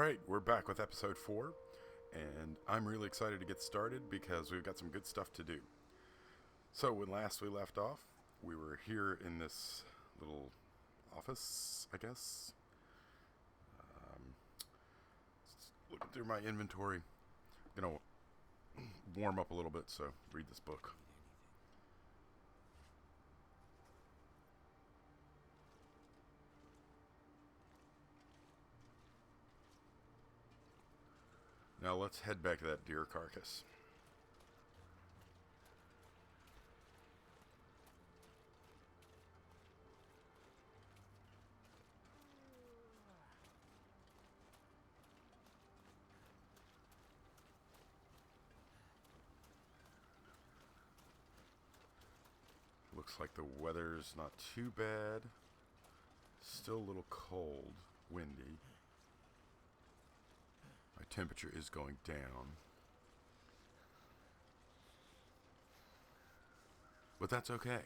Alright, we're back with episode 4, and I'm really excited to get started because we've got some good stuff to do. So, when last we left off, we were here in this little office, I guess. Looking through my inventory. Gonna warm up a little bit, so read this book. Now let's head back to that deer carcass. Looks like the weather's not too bad. Still a little cold, windy. My temperature is going down. But that's okay.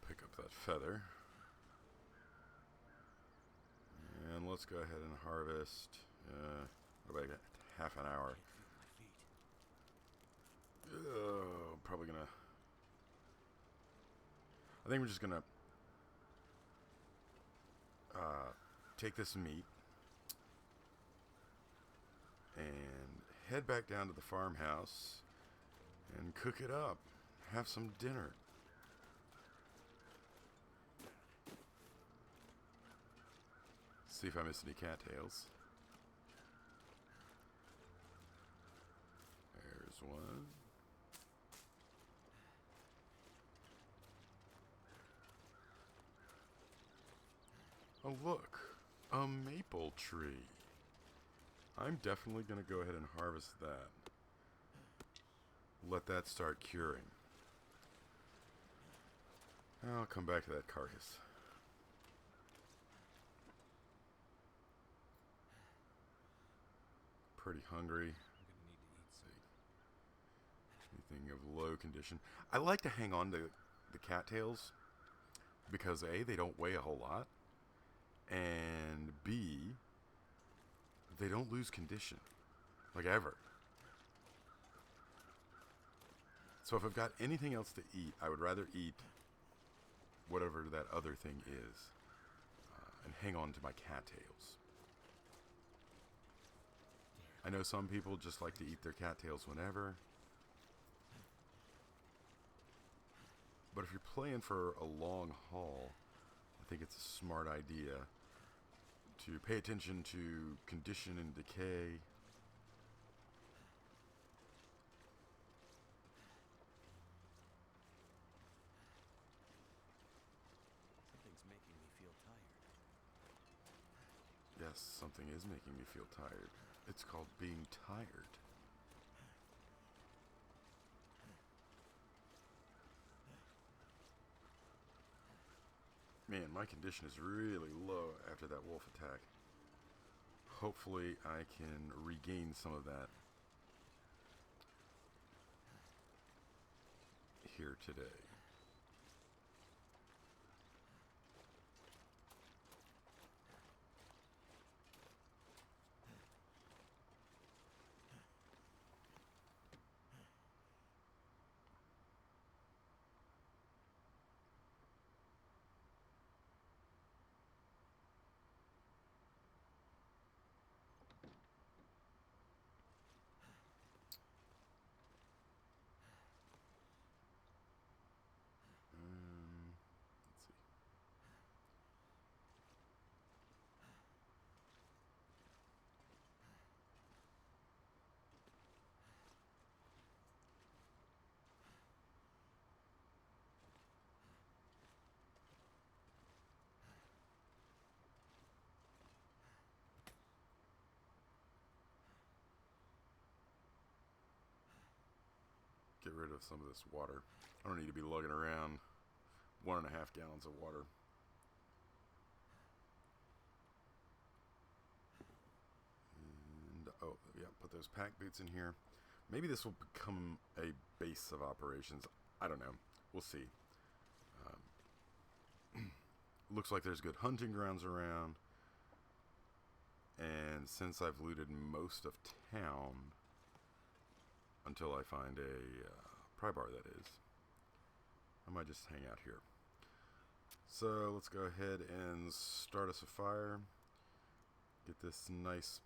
Pick up that feather. And let's go ahead and harvest about half an hour. Probably gonna... I think we're just gonna take this meat and head back down to the farmhouse and cook it up. Have some dinner. See if I miss any cattails. There's one. Oh look, a maple tree. I'm definitely going to go ahead and harvest that. Let that start curing. I'll come back to that carcass. Pretty hungry. I'm gonna need to eat some. Anything of low condition. I like to hang on to the cattails because A, they don't weigh a whole lot, and B, they don't lose condition, like ever. So if I've got anything else to eat, I would rather eat whatever that other thing is and hang on to my cattails. I know some people just like to eat their cattails whenever. But if you're playing for a long haul, I think it's a smart idea to pay attention to condition and decay. Something's making me feel tired. Yes, something is making me feel tired. It's called being tired. Man, my condition is really low after that wolf attack. Hopefully I can regain some of that here today. rid of some of this water. I don't need to be lugging around 1.5 gallons of water. And, oh, yeah, put those pack boots in here. Maybe this will become a base of operations. I don't know. We'll see. Looks like there's good hunting grounds around. And since I've looted most of town, until I find a pry bar, that is, I might just hang out here. So let's go ahead and start us a fire. Get this nice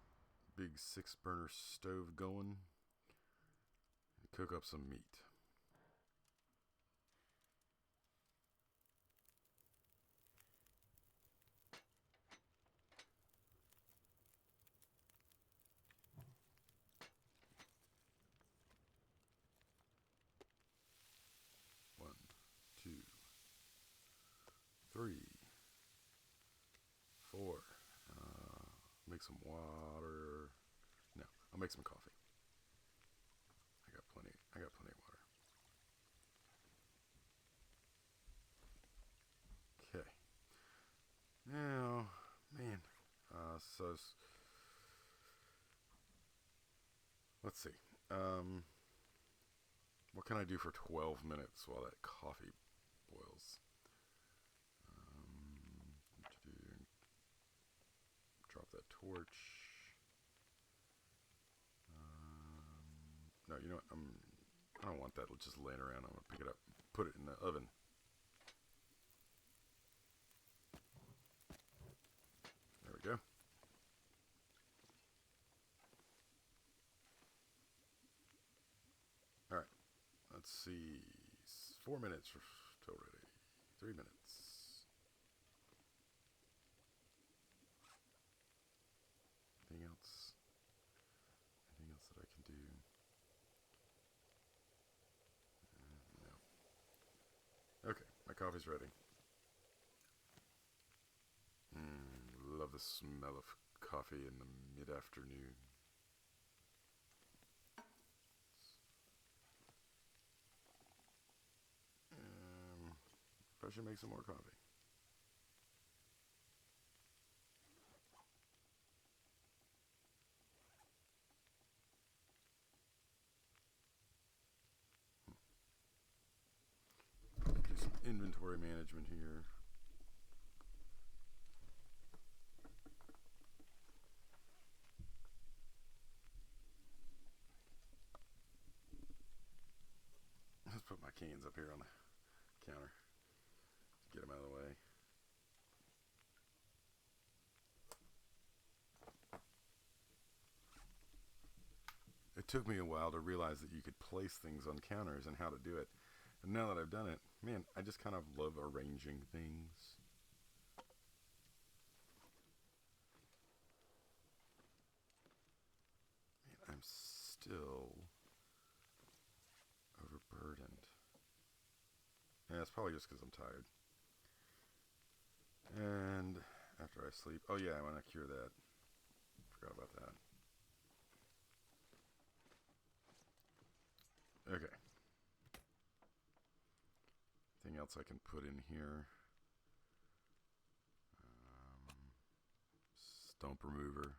big 6-burner stove going. And cook up some meat. One, two, three, four. Make some water. No, I'll make some coffee. I got plenty of water. Okay. Now, man, let's see. What can I do for 12 minutes while that coffee boils? Drop that torch. No, you know what? I don't want that just laying around. I'm gonna pick it up, put it in the oven. There we go. All right. Let's see. 4 minutes till ready. 3 minutes. Anything else? Anything else that I can do? No. Okay, my coffee's ready. Love the smell of coffee in the mid-afternoon. I should make some more coffee. Do some inventory management here. Let's put my cans up here on the counter. Get them out of the way. It took me a while to realize that you could place things on counters and how to do it. And now that I've done it, man, I just kind of love arranging things. Man, I'm still overburdened. Yeah, it's probably just because I'm tired. And after I sleep, oh yeah, I want to cure that. Forgot about that. Okay. Anything else I can put in here? Stump remover.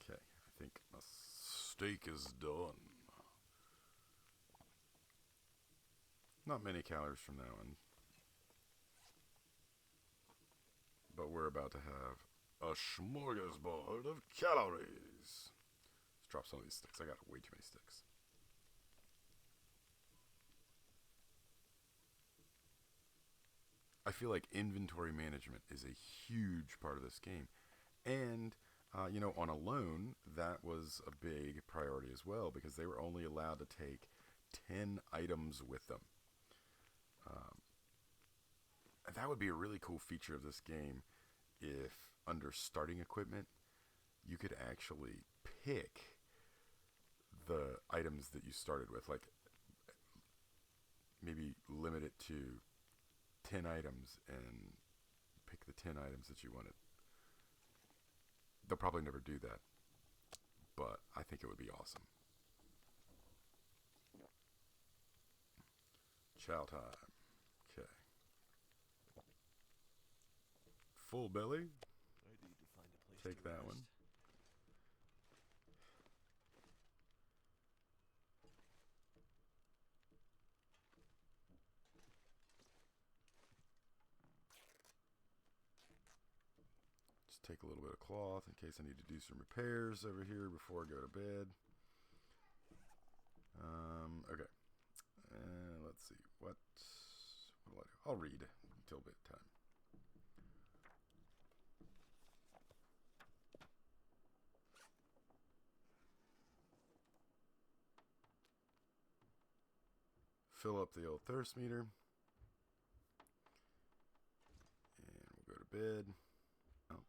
Okay, I think my steak is done. Not many calories from that one. But we're about to have a smorgasbord of calories. Let's drop some of these sticks. I got way too many sticks. I feel like inventory management is a huge part of this game. And, on a loan, that was a big priority as well because they were only allowed to take 10 items with them. That would be a really cool feature of this game if under starting equipment you could actually pick the items that you started with, like maybe limit it to 10 items and pick the 10 items that you wanted. They'll probably never do that. but I think it would be awesome. Chow time. Okay. Full belly. I need to find a place Take to that rest. one. Just take a little bit of cloth in case I need to do some repairs over here before I go to bed. Okay. Let's see. What will I do? I'll read until bedtime. Fill up the old thirst meter. And we'll go to bed. Oh.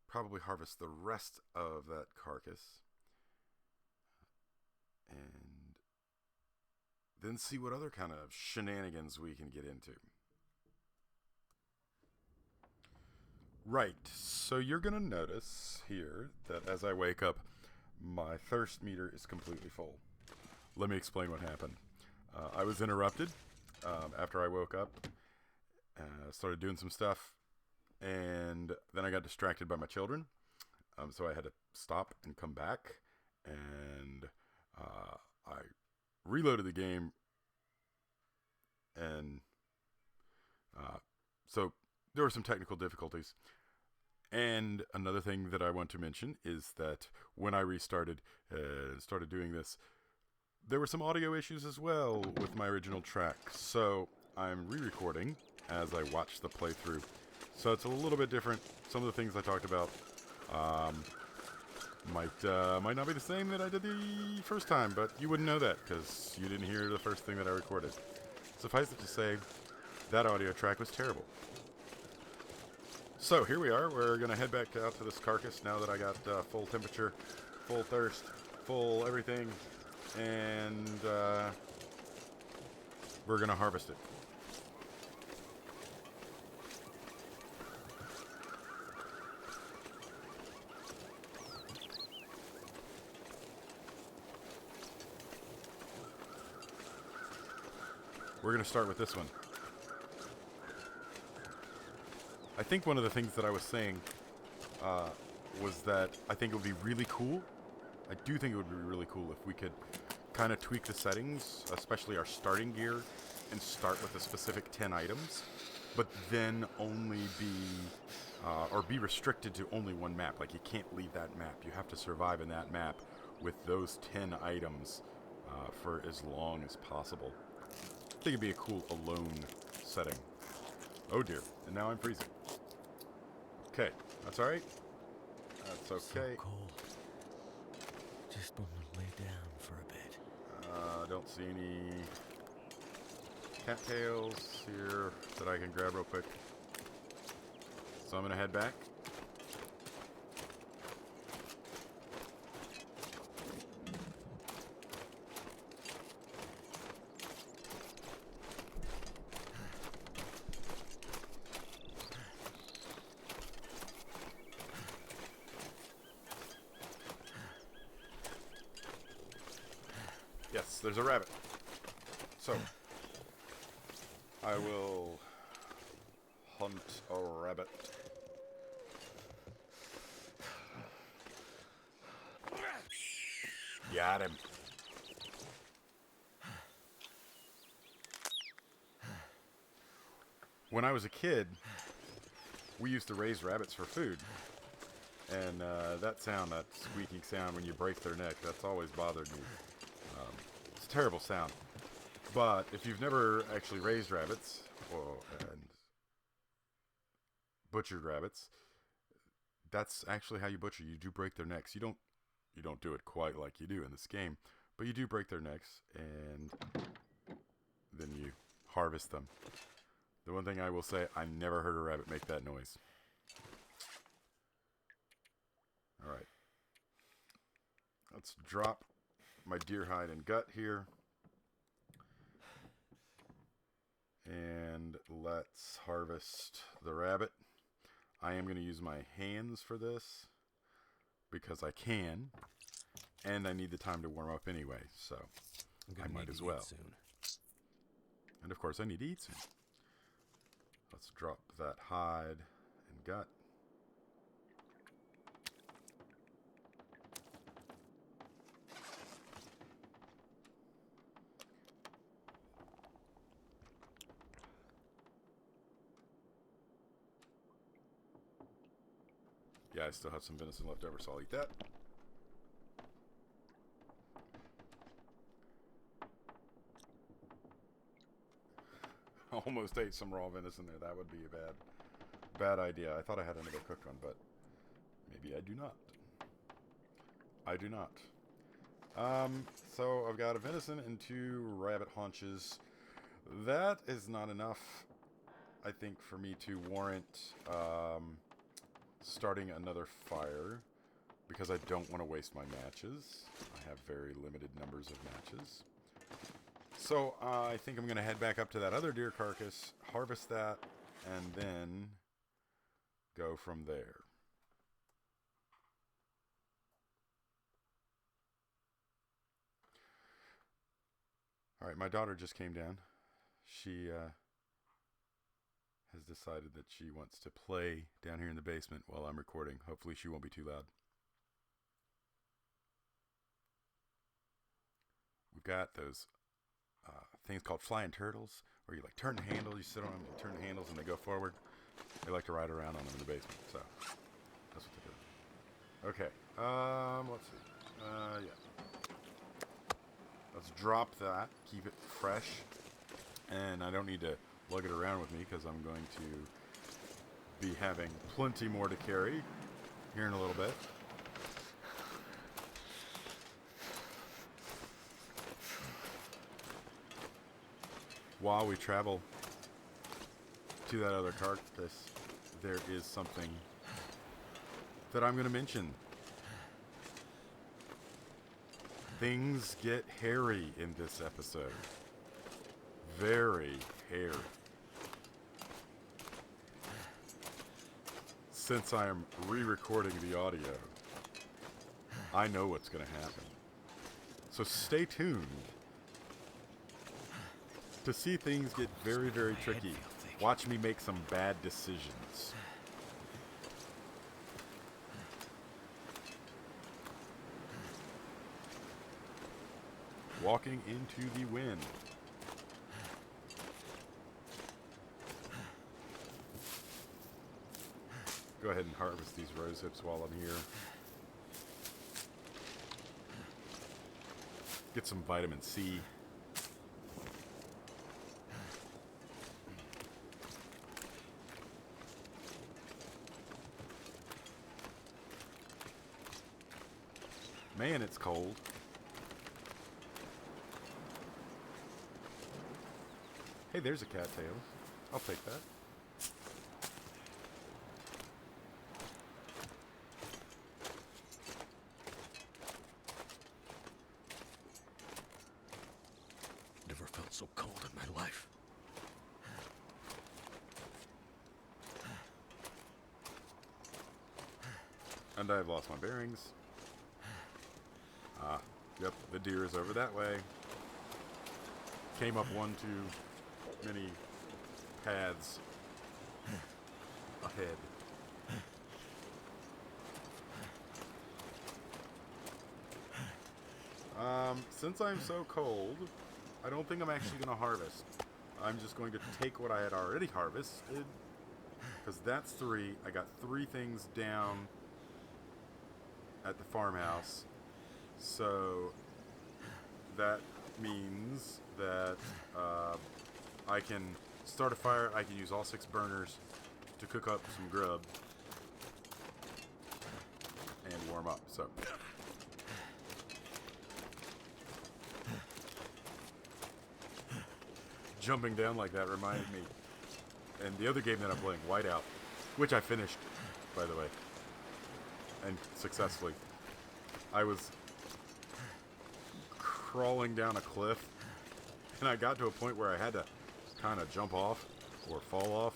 Probably harvest the rest of that carcass. And then see what other kind of shenanigans we can get into. Right, so you're going to notice here that as I wake up, my thirst meter is completely full. Let me explain what happened. I was interrupted after I woke up, started doing some stuff, and then I got distracted by my children. So I had to stop and come back, and I reloaded the game, and so there were some technical difficulties. And another thing that I want to mention is that when I restarted and started doing this, there were some audio issues as well with my original track. So I'm re-recording as I watch the playthrough. So it's a little bit different. Some of the things I talked about might not be the same that I did the first time, but you wouldn't know that because you didn't hear the first thing that I recorded. Suffice it to say, that audio track was terrible. So here we are. We're going to head back out to this carcass now that I got full temperature, full thirst, full everything, and we're going to harvest it. We're going to start with this one. I think one of the things that I was saying was that I think it would be really cool. I do think it would be really cool if we could kind of tweak the settings, especially our starting gear, and start with a specific 10 items, but then only be restricted to only one map. Like, you can't leave that map. You have to survive in that map with those 10 items for as long as possible. I think it'd be a cool alone setting. Oh dear, and now I'm freezing. Okay, that's alright. That's okay. So cold. Just want to lay down for a bit. Don't see any cattails here that I can grab real quick. So I'm going to head back. Yes, there's a rabbit. So, I will hunt a rabbit. Got him. When I was a kid, we used to raise rabbits for food. And that sound, that squeaking sound when you break their neck, that's always bothered me. It's a terrible sound. But if you've never actually raised rabbits and butchered rabbits, that's actually how you butcher. You do break their necks. You don't do it quite like you do in this game, but you do break their necks, and then you harvest them. The one thing I will say, I never heard a rabbit make that noise. All right. Let's drop my deer hide and gut here. And let's harvest the rabbit. I am going to use my hands for this. because I can, and I need the time to warm up anyway, so I might as well. Soon. And of course I need to eat soon. Let's drop that hide and gut. Yeah, I still have some venison left over, so I'll eat that. Almost ate some raw venison there. That would be a bad idea. I thought I had another cooked one, but maybe I do not. I do not. So I've got a venison and 2 rabbit haunches. That is not enough, I think, for me to warrant starting another fire, because I don't want to waste my matches. I have very limited numbers of matches. So I think I'm going to head back up to that other deer carcass, harvest that, and then go from there. All right, my daughter just came down. She has decided that she wants to play down here in the basement while I'm recording. Hopefully she won't be too loud. We've got those things called flying turtles, where you like turn the handle, you sit on them, you turn the handles, and they go forward. They like to ride around on them in the basement, so that's what they're doing. Okay, let's see. Yeah. Let's drop that, keep it fresh, and I don't need to lug it around with me because I'm going to be having plenty more to carry here in a little bit. While we travel to that other carcass, there is something that I'm going to mention. Things get hairy in this episode. Very hairy. Since I am re-recording the audio, I know what's going to happen. So stay tuned to see things get very, very tricky. Watch me make some bad decisions. Walking into the wind. Go ahead and harvest these rose hips while I'm here. Get some vitamin C. Man, it's cold. Hey, there's a cattail. I'll take that. Never felt so cold in my life. And I've lost my bearings. Yep, the deer is over that way. Came up one too many paths ahead. Since I'm so cold, I don't think I'm actually going to harvest. I'm just going to take what I had already harvested, because that's 3. I got 3 things down at the farmhouse. So that means that I can start a fire. I can use all 6 burners to cook up some grub and warm up. So jumping down like that reminded me. And the other game that I'm playing, Whiteout, which I finished, by the way, and successfully. I was crawling down a cliff, and I got to a point where I had to kind of jump off or fall off,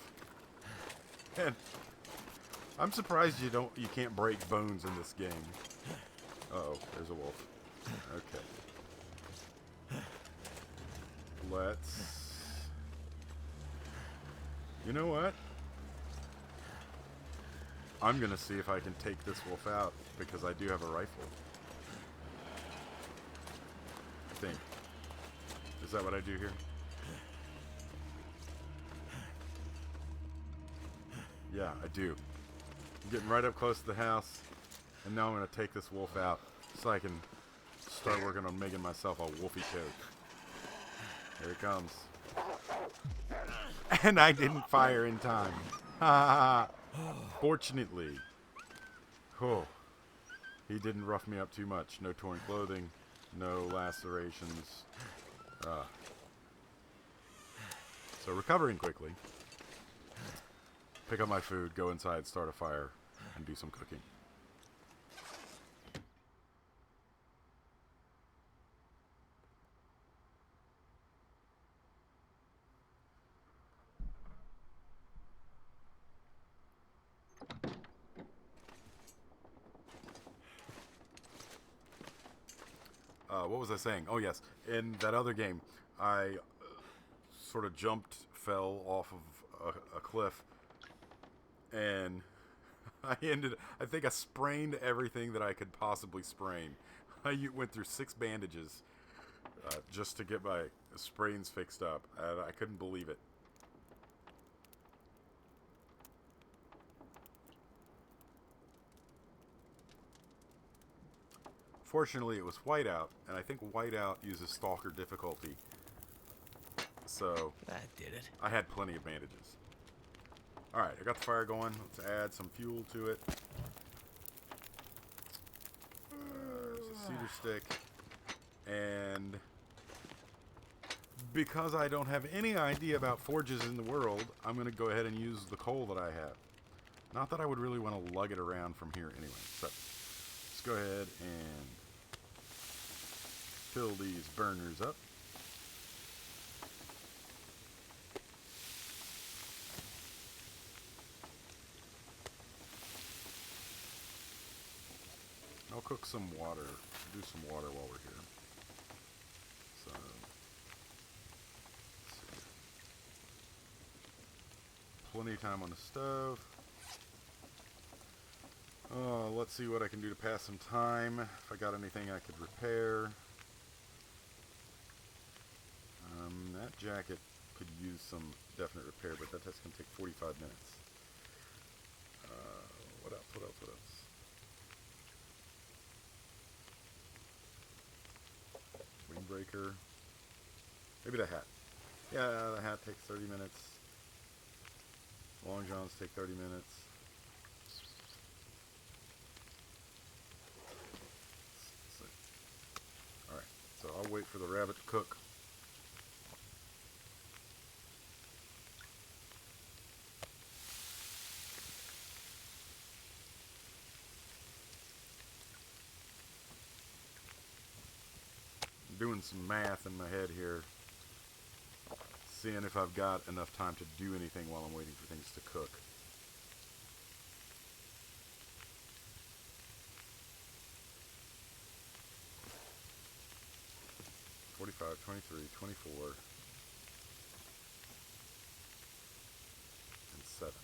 and I'm surprised you can't break bones in this game. Uh-oh, there's a wolf. Okay. Let's... You know what? I'm gonna see if I can take this wolf out, because I do have a rifle. I think. Is that what I do here? Yeah, I do. I'm getting right up close to the house, and now I'm gonna take this wolf out so I can start working on making myself a wolfy coat. Here it comes. And I didn't fire in time. Fortunately. Oh, he didn't rough me up too much. No torn clothing, no lacerations. So recovering quickly. Pick up my food, go inside, start a fire, and do some cooking. What was I saying? Oh, yes. In that other game, I sort of fell off of a cliff, and I think I sprained everything that I could possibly sprain. I went through 6 bandages just to get my sprains fixed up, and I couldn't believe it. Fortunately, it was whiteout, and I think whiteout uses stalker difficulty. So That did it. I had plenty of bandages. Alright, I got the fire going. Let's add some fuel to it. There's a cedar stick. And because I don't have any idea about forges in the world, I'm going to go ahead and use the coal that I have. Not that I would really want to lug it around from here anyway. So let's go ahead and fill these burners up. I'll cook some water, do some water while we're here. So, let's see. Plenty of time on the stove. Let's see what I can do to pass some time. If I got anything I could repair. That jacket could use some definite repair, but that's going to take 45 minutes. What else? What else? What else? Windbreaker. Maybe the hat. Yeah, the hat takes 30 minutes. Long johns take 30 minutes. Alright, so I'll wait for the rabbit to cook. I'm doing some math in my head here. Seeing if I've got enough time to do anything while I'm waiting for things to cook. $45, $23, $24, and 7.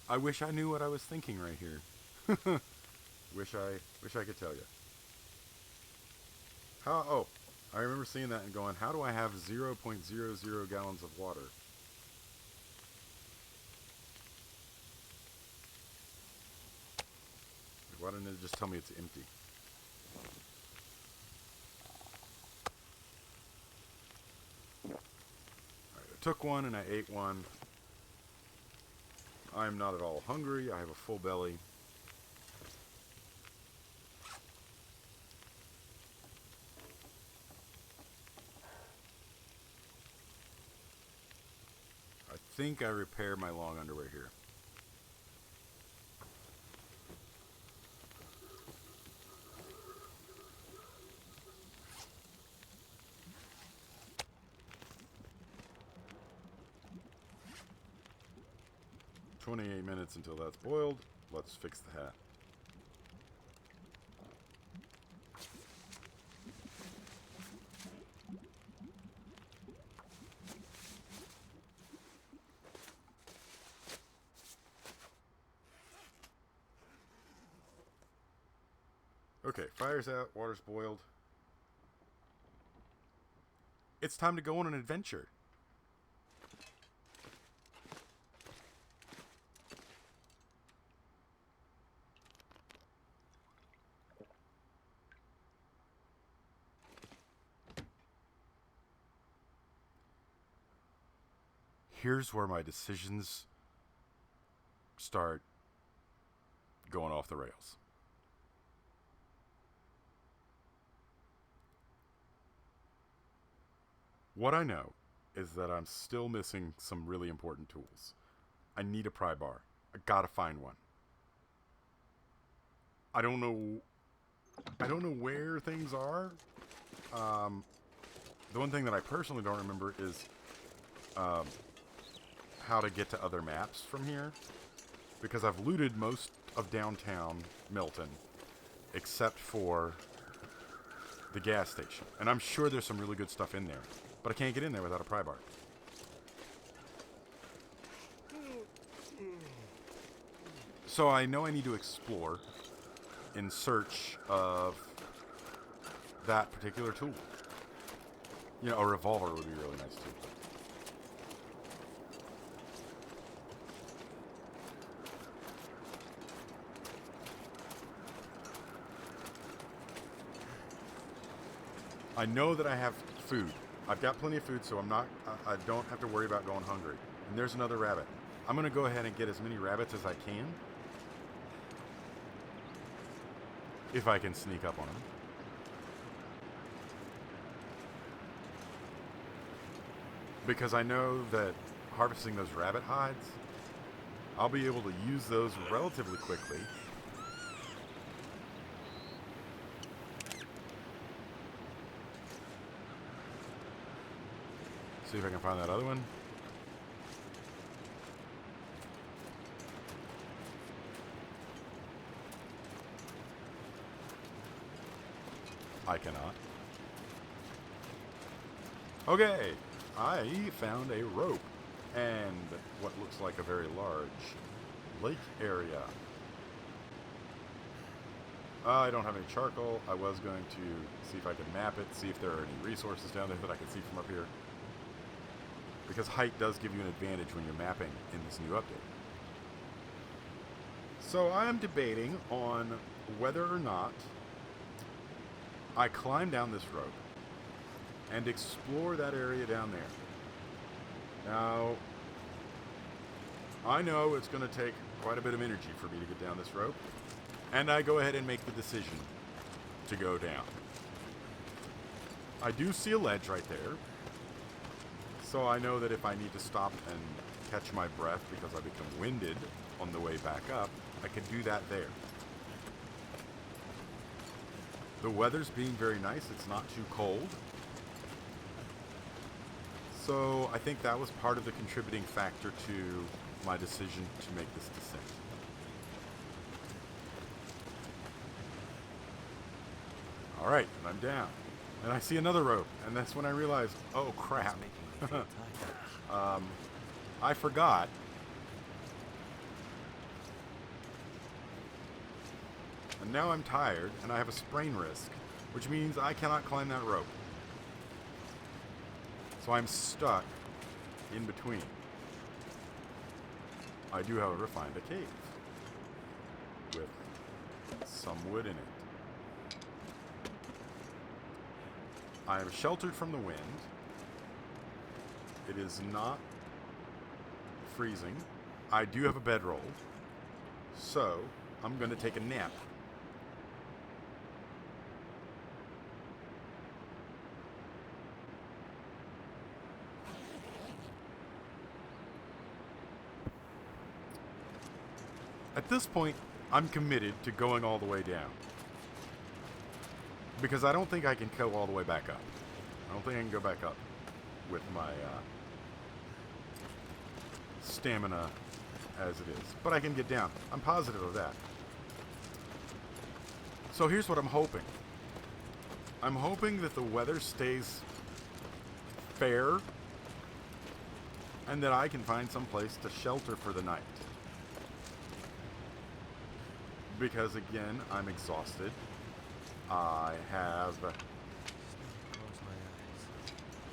I wish I knew what I was thinking right here. wish I could tell you. Oh, I remember seeing that and going, how do I have 0.00 gallons of water? Why didn't it just tell me it's empty? Alright, I took one and I ate one. I'm not at all hungry. I have a full belly. think I repair my long underwear here. "28 minutes until that's boiled. Let's fix the hat." Okay, fire's out, water's boiled. It's time to go on an adventure. Here's where my decisions start going off the rails. What I know is that I'm still missing some really important tools. I need a pry bar. I gotta find one. I don't know where things are. The one thing that I personally don't remember is how to get to other maps from here, because I've looted most of downtown Milton except for the gas station, and I'm sure there's some really good stuff in there, but I can't get in there without a pry bar. So I know I need to explore in search of that particular tool. You know, a revolver would be really nice too. I know that I have food. I've got plenty of food, so I don't have to worry about going hungry. And there's another rabbit. I'm going to go ahead and get as many rabbits as I can, if I can sneak up on them. Because I know that harvesting those rabbit hides, I'll be able to use those relatively quickly. See if I can find that other one. I cannot. Okay, I found a rope and what looks like a very large lake area. I don't have any charcoal. I was going to see if I could map it, see if there are any resources down there that I can see from up here. Because height does give you an advantage when you're mapping in this new update. So I am debating on whether or not I climb down this rope and explore that area down there. Now, I know it's going to take quite a bit of energy for me to get down this rope, and I go ahead and make the decision to go down. I do see a ledge right there, so I know that if I need to stop and catch my breath because I become winded on the way back up, I can do that there. The weather's being very nice. It's not too cold. So I think that was part of the contributing factor to my decision to make this descent. All right, and I'm down. And I see another rope, and that's when I realized, oh crap. I forgot. And now I'm tired, and I have a sprain risk, which means I cannot climb that rope. So I'm stuck in between. I do, however, find a cave with some wood in it. I am sheltered from the wind. It is not freezing. I do have a bedroll, so I'm going to take a nap. At this point, I'm committed to going all the way down. Because I don't think I can go all the way back up. I don't think I can go back up with my stamina as it is. But I can get down. I'm positive of that. So here's what I'm hoping. I'm hoping that the weather stays fair and that I can find some place to shelter for the night. Because again, I'm exhausted. I have... Close my eyes.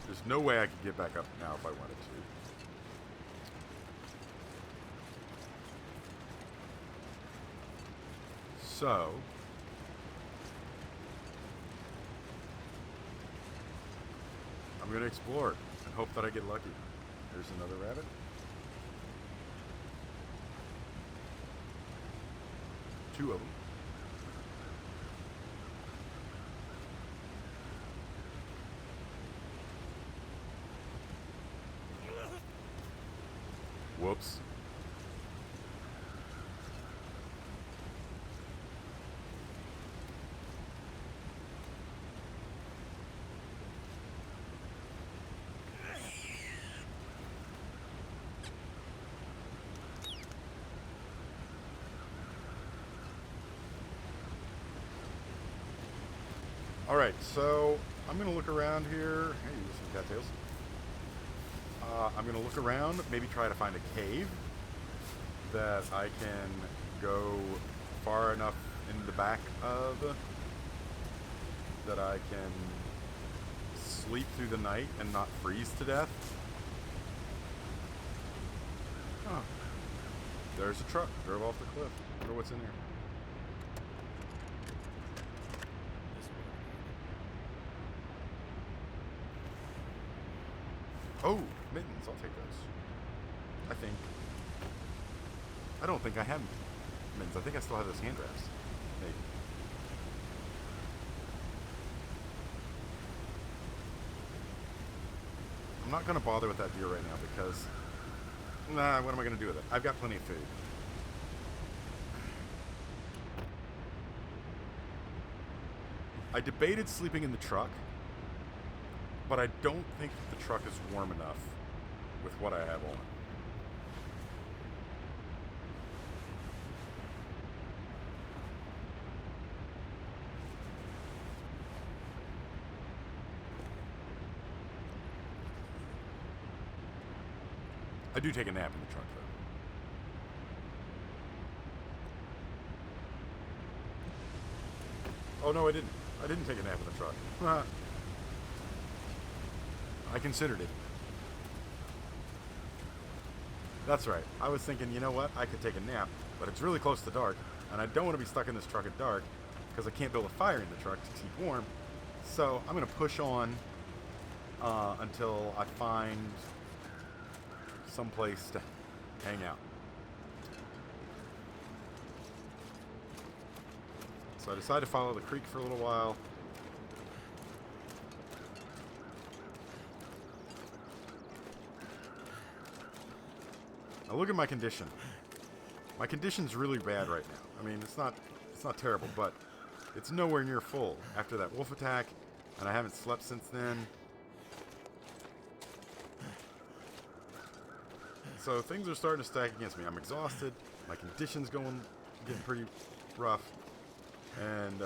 There's no way I could get back up now if I wanted to. So... I'm going to explore and hope that I get lucky. There's another rabbit. Two of them. Whoops. Alright, so I'm going to look around here. Hey, there's some cattails. I'm going to look around, maybe try to find a cave that I can go far enough in the back of that I can sleep through the night and not freeze to death. Oh, there's a truck. Drove off the cliff. I wonder what's in here. Oh, mittens. I'll take those. I don't think I have mittens. I think I still have those hand wraps. Maybe. I'm not going to bother with that deer right now because... Nah, what am I going to do with it? I've got plenty of food. I debated sleeping in the truck, but I don't think the truck is warm enough with what I have on. I do take a nap in the truck, though. Oh, no, I didn't. I didn't take a nap in the truck. I considered it. That's right. I was thinking, you know what? I could take a nap, but it's really close to dark, and I don't want to be stuck in this truck at dark because I can't build a fire in the truck to keep warm. So I'm going to push on until I find some place to hang out. So I decided to follow the creek for a little while. Now look at my condition. My condition's really bad right now. I mean, it's not terrible, but it's nowhere near full after that wolf attack, and I haven't slept since then. So things are starting to stack against me. I'm exhausted. My condition's getting pretty rough, and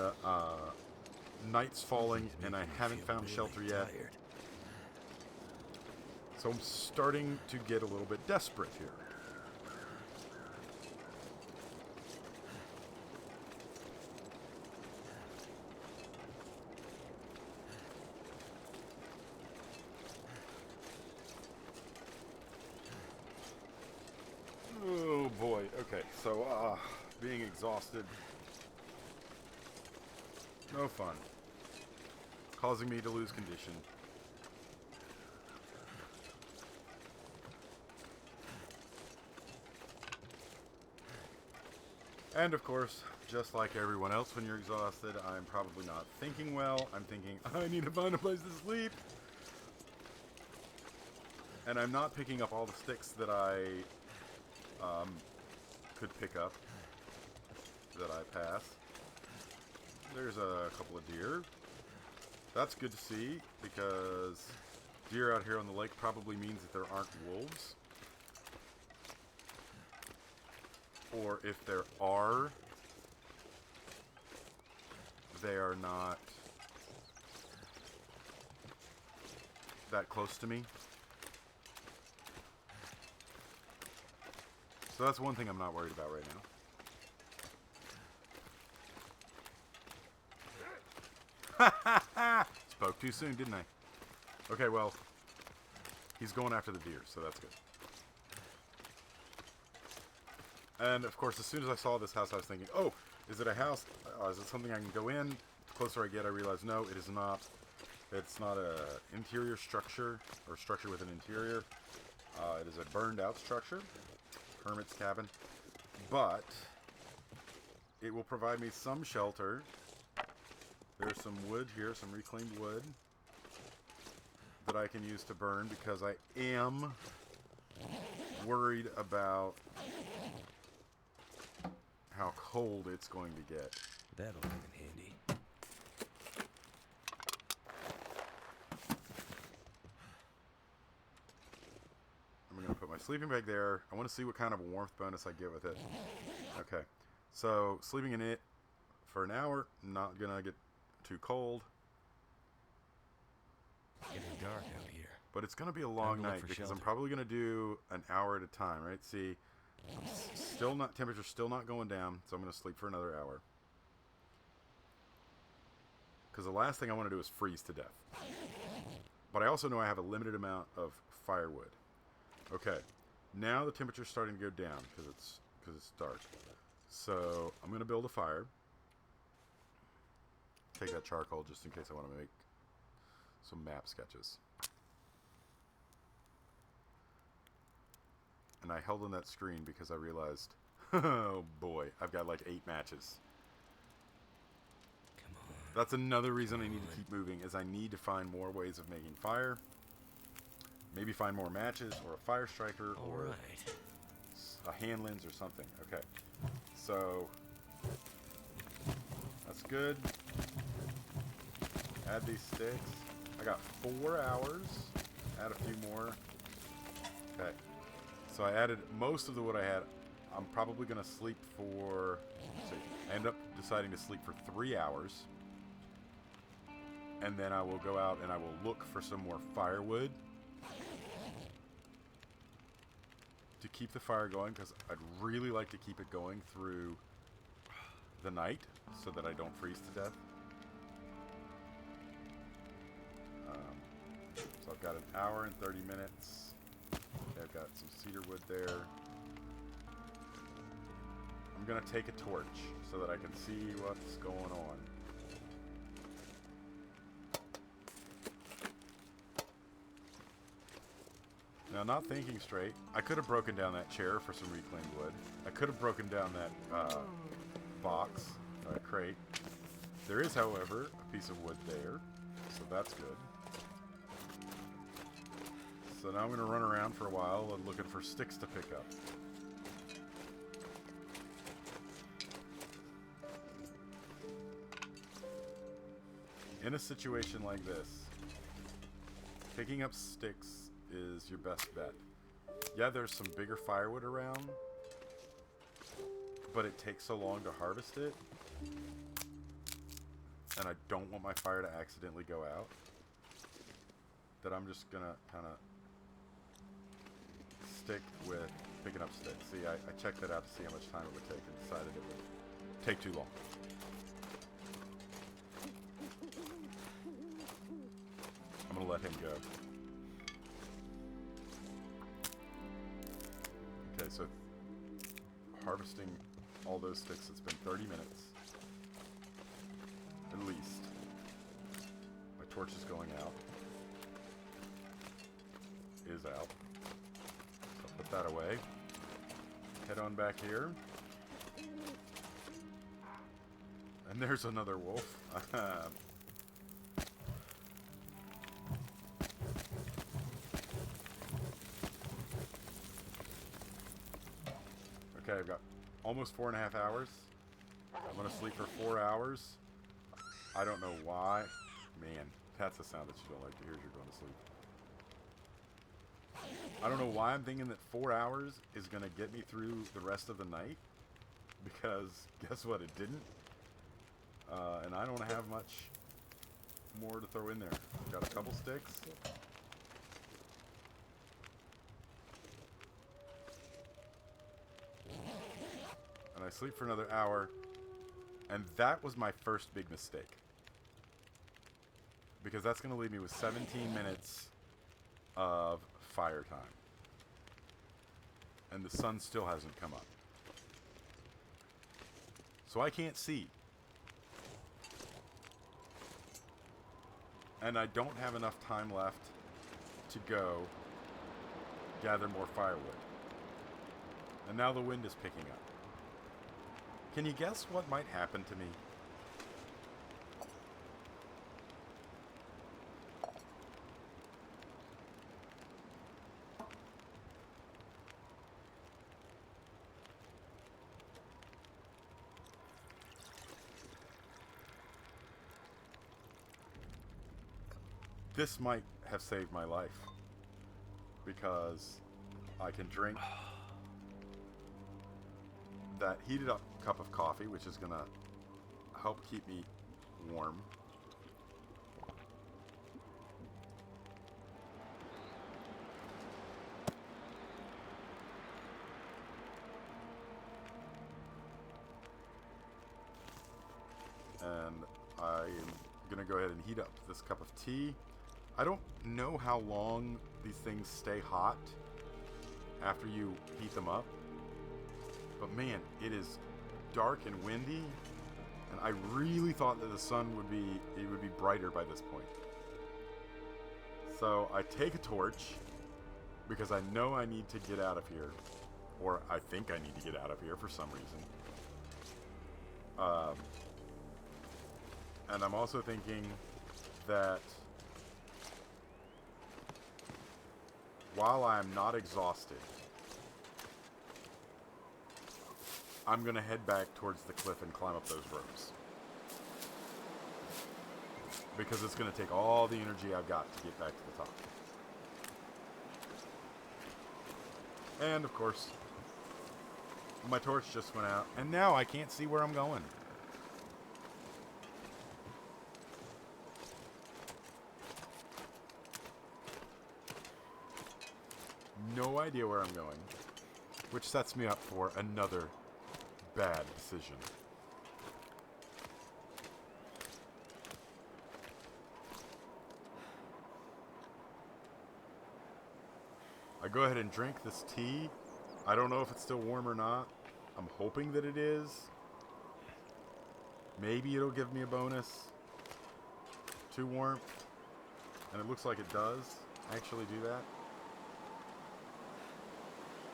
night's falling, and I haven't found shelter yet. So I'm starting to get a little bit desperate here. Oh boy, okay, so being exhausted, no fun, causing me to lose condition. And of course, just like everyone else when you're exhausted, I'm probably not thinking well. I'm thinking, I need to find a place to sleep. And I'm not picking up all the sticks that I could pick up. that I pass. There's a couple of deer. That's good to see, because deer out here on the lake probably means that there aren't wolves. Or if there are, they are not that close to me. So that's one thing I'm not worried about right now. Spoke too soon, didn't I? Okay, well, he's going after the deer, so that's good. And, of course, as soon as I saw this house, I was thinking, oh, is it a house? Is it something I can go in? The closer I get, I realize, no, it is not. It's not a interior structure, or structure with an interior. It is a burned-out structure, hermit's cabin. But it will provide me some shelter. There's some wood here, some reclaimed wood that I can use to burn, because I am worried about how cold it's going to get. That'll come in handy. I'm going to put my sleeping bag there. I want to see what kind of a warmth bonus I get with it. Okay, so sleeping in it for an hour, not going to get too cold. Getting dark out here. But it's going to be a long night, because I'm probably going to do an hour at a time, right? See, still not, temperature's still not going down, so I'm going to sleep for another hour. Because the last thing I want to do is freeze to death. But I also know I have a limited amount of firewood. Okay, now the temperature's starting to go down because it's dark. So I'm going to build a fire. Take that charcoal just in case I want to make some map sketches. And I held on that screen because I realized, oh boy, I've got like 8 matches. Come on. That's another reason I need to keep moving, is I need to find more ways of making fire. Maybe find more matches, or a fire striker, or a hand lens, or something. Okay, so that's good. Add these sticks. I got 4 hours. Add a few more. Okay. So I added most of the wood I had. I'm probably going to sleep for, let's see, I end up deciding to sleep for 3 hours. And then I will go out and I will look for some more firewood to keep the fire going, because I'd really like to keep it going through the night so that I don't freeze to death. So I've got an hour and 30 minutes. I've got some cedar wood there. I'm going to take a torch so that I can see what's going on. Now, not thinking straight, I could have broken down that chair for some reclaimed wood. I could have broken down that box, crate. There is, however, a piece of wood there, so that's good. So now I'm going to run around for a while and looking for sticks to pick up. In a situation like this, picking up sticks is your best bet. Yeah, there's some bigger firewood around, but it takes so long to harvest it, and I don't want my fire to accidentally go out, that I'm just going to kind of stick with picking up sticks. See, I checked that out to see how much time it would take and decided it would take too long. I'm going to let him go. Okay, so harvesting all those sticks, it's been 30 minutes. At least. My torch is going out. Is out. Put that away. Head on back here. And there's another wolf. Okay, I've got almost 4.5 hours. I'm gonna sleep for 4 hours. I don't know why. Man, that's a sound that you don't like to hear as you're going to sleep. I don't know why I'm thinking that 4 hours is gonna get me through the rest of the night. Because guess what? It didn't. And I don't have much more to throw in there. Got a couple sticks. And I sleep for another hour. And that was my first big mistake. Because that's going to leave me with 17 minutes of fire time. And the sun still hasn't come up. So I can't see. And I don't have enough time left to go gather more firewood. And now the wind is picking up. Can you guess what might happen to me? This might have saved my life. Because I can drink that heated up cup of coffee, which is going to help keep me warm. And I am going to go ahead and heat up this cup of tea. I don't know how long these things stay hot after you heat them up. But man, it is dark and windy, and I really thought that the sun would be brighter by this point. So I take a torch because I know I need to get out of here, or I think I need to get out of here for some reason. And I'm also thinking that while I'm not exhausted, I'm going to head back towards the cliff and climb up those ropes. Because it's going to take all the energy I've got to get back to the top. And, of course, my torch just went out, and now I can't see where I'm going. No idea where I'm going, which sets me up for another bad decision. I go ahead and drink this tea. I don't know if it's still warm or not. I'm hoping that it is. Maybe it'll give me a bonus to warmth. And it looks like it does actually do that.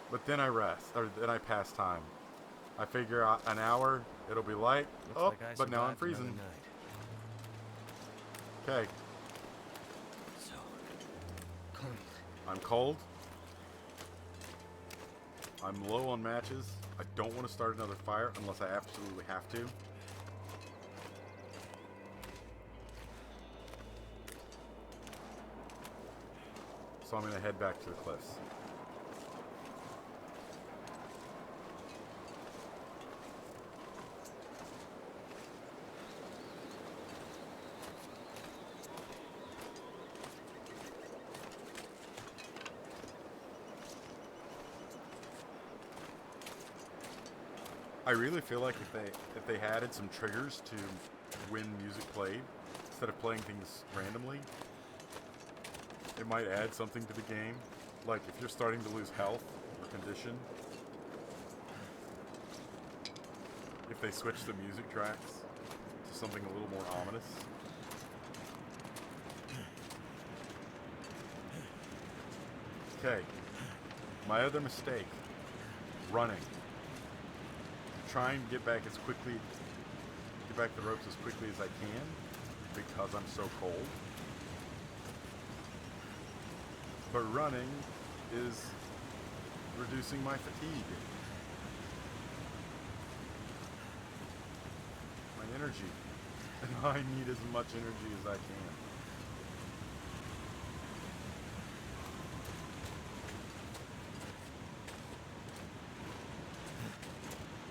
But then I rest, or then I pass time. I figure out an hour, it'll be light. Looks like I But now I'm survived another freezing. night. Okay, So cold. I'm cold. I'm low on matches. I don't want to start another fire unless I absolutely have to. So I'm going to head back to the cliffs. I really feel like if they added some triggers to when music played instead of playing things randomly, it might add something to the game. Like if you're starting to lose health or condition, if they switch the music tracks to something a little more ominous. Okay, my other mistake, running. Try and get back the ropes as quickly as I can because I'm so cold. But running is reducing my fatigue. energy. And I need as much energy as I can.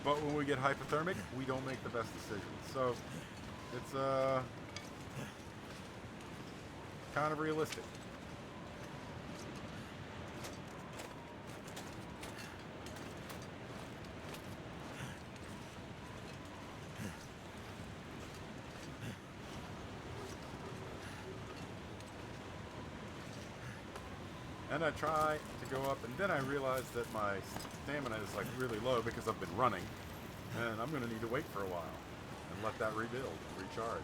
But when we get hypothermic, we don't make the best decisions. So it's kind of realistic. And I try to go up, and then I realize that my stamina is like really low because I've been running, and I'm going to need to wait for a while and let that rebuild and recharge.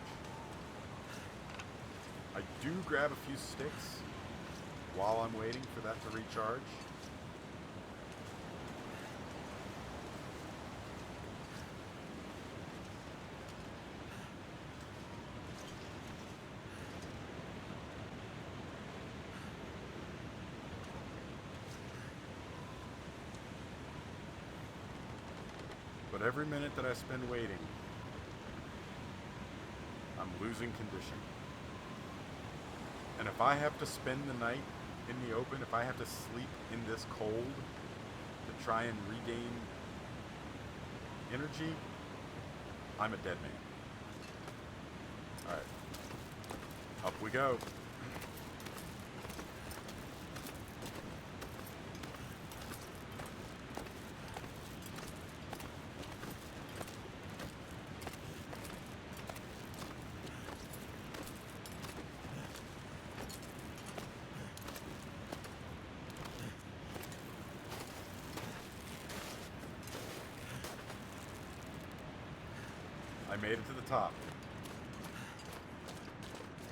I do grab a few sticks while I'm waiting for that to recharge. But every minute that I spend waiting, I'm losing condition. And if I have to spend the night in the open, if I have to sleep in this cold to try and regain energy, I'm a dead man. Alright. Up we go. I made it to the top.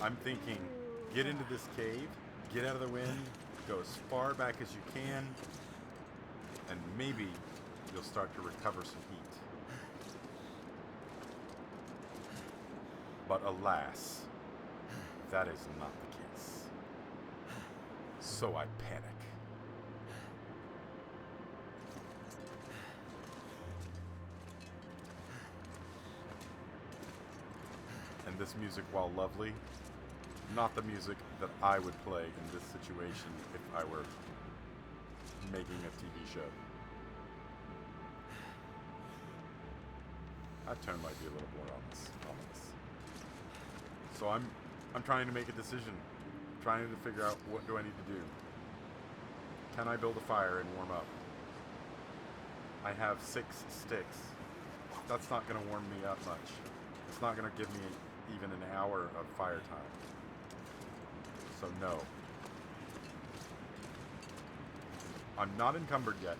I'm thinking, get into this cave, get out of the wind, go as far back as you can, and maybe you'll start to recover some heat. But alas, that is not the case. So I panic. And this music, while lovely, not the music that I would play in this situation if I were making a TV show. That tone might be a little more ominous. So I'm trying to make a decision, trying to figure out what do I need to do. Can I build a fire and warm up? I have 6 sticks. That's not going to warm me up much. It's not going to give me even an hour of fire time. So no. I'm not encumbered yet.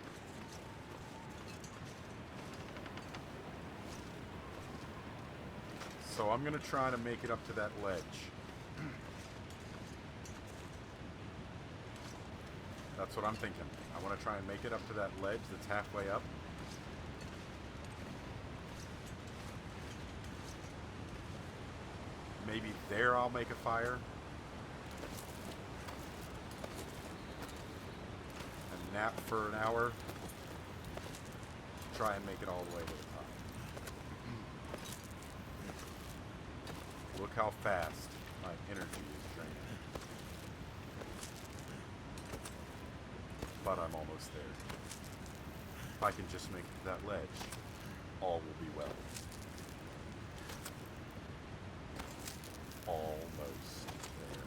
So I'm going to try to make it up to that ledge. That's what I'm thinking. I want to try and make it up to that ledge that's halfway up. Maybe there I'll make a fire. And nap for an hour. Try and make it all the way to the top. Look how fast my energy is draining. But I'm almost there. If I can just make it to that ledge, all will be well. Almost there.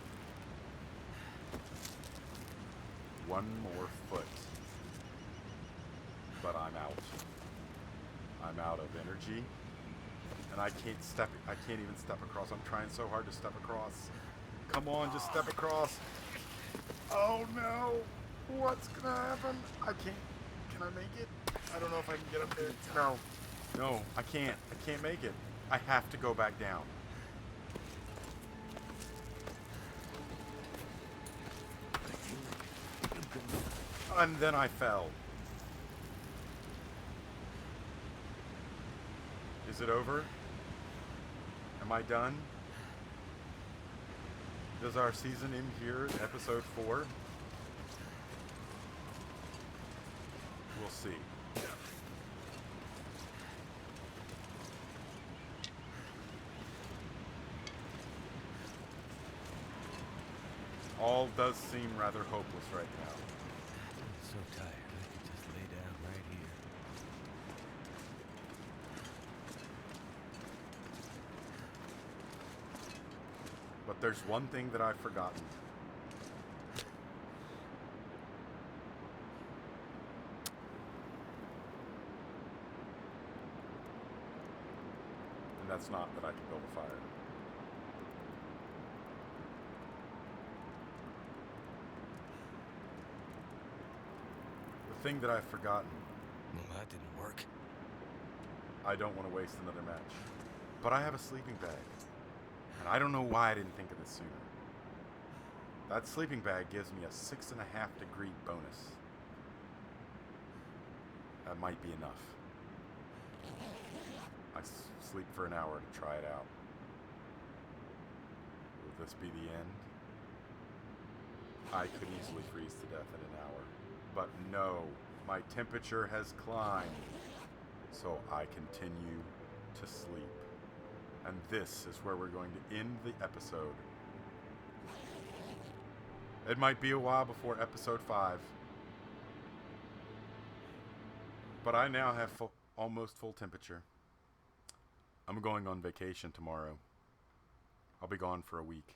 One more foot. But I'm out. I'm out of energy. And I can't even step across. I'm trying so hard to step across. Come on, just step across. Oh no! What's gonna happen? I can't. Can I make it? I don't know if I can get up there. No. No, I can't. I can't make it. I have to go back down. And then I fell. Is it over? Am I done? Does our season end here in episode 4? We'll see. All does seem rather hopeless right now. I'm so tired. I could just lay down right here. But there's one thing that I've forgotten. And that's not that I can build a fire. The thing that I've forgotten, Well, that didn't work. I don't want to waste another match. But I have a sleeping bag. And I don't know why I didn't think of this sooner. That sleeping bag gives me a 6.5 degree bonus. That might be enough. I sleep for an hour to try it out. Will this be the end? I could easily freeze to death in an hour. But no, my temperature has climbed. So I continue to sleep. And this is where we're going to end the episode. It might be a while before episode 5. But I now have almost full temperature. I'm going on vacation tomorrow. I'll be gone for a week.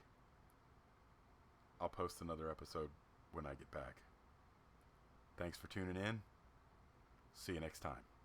I'll post another episode when I get back. Thanks for tuning in. See you next time.